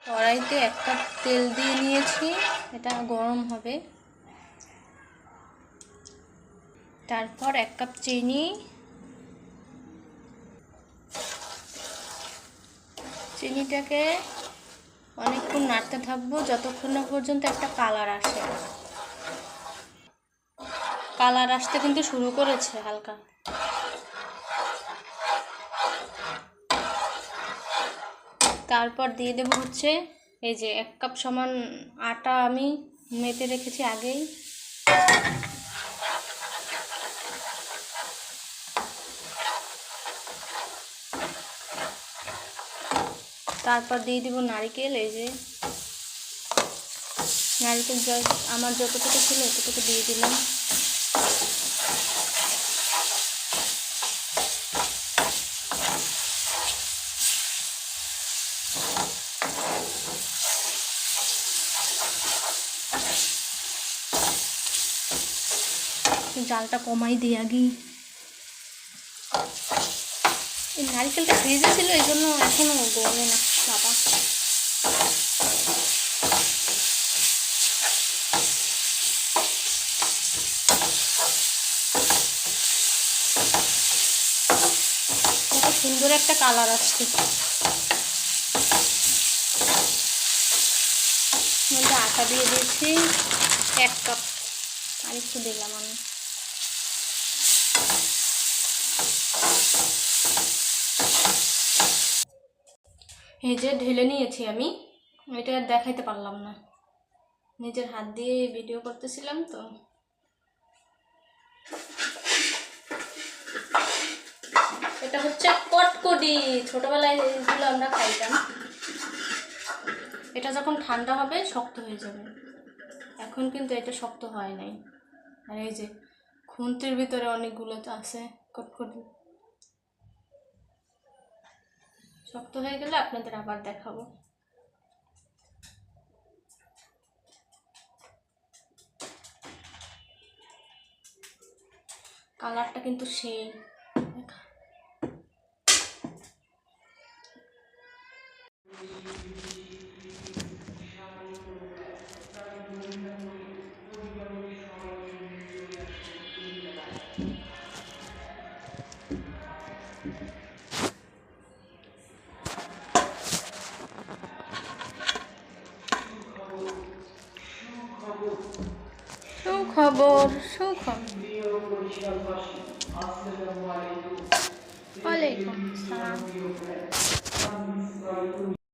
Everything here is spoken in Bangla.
কড়াইতে 1 কাপ তেল দিয়ে নিয়েছি, এটা গরম হবে। তারপর 1 কাপ চিনি, চিনিটাকে অনেকক্ষণ নাড়তে থাকবো যতক্ষণ না পর্যন্ত একটা কালার আসে। কালার আসতে কিন্তু শুরু করেছে হালকা। তারপর দিয়ে দেব হচ্ছে এই যে 1 কাপ সমান আটা আমি মেপে রেখেছি আগেই। তারপর দিয়ে দিব নারকেল, এই যে নারকেল আমার যতটুকু ছিল ততটুকু দিয়ে দিলাম। জালটা কমাই দিই আগে। এই নারকেলটা ফ্রিজে ছিল এই জন্য এখনো গলে না বাবা। কত সুন্দর একটা কালার আসছে। মধ্যে আটা দিয়ে দিয়েছি 1 কাপ, আর একটু দিলাম আমি। এই যে ঢেলে নিয়েছি আমি, এটা আর দেখাইতে পারলাম না, নিজের হাত দিয়ে ভিডিও করতেছিলাম তো। এটা হচ্ছে কটকটি, ছোটবেলায় এইগুলো আমরা খাইতাম। এটা যখন ঠান্ডা হবে শক্ত হয়ে যাবে, এখন কিন্তু এটা শক্ত হয় নাই। আর এই যে খুন্তির ভিতরে অনেকগুলো আছে কটকটি। শক্ত হয়ে গেলে আপনাদের আবার দেখাবো। কালারটা কিন্তু সেই। সুখবর, সুখবর। ওয়ালাইকুম আসসালাম।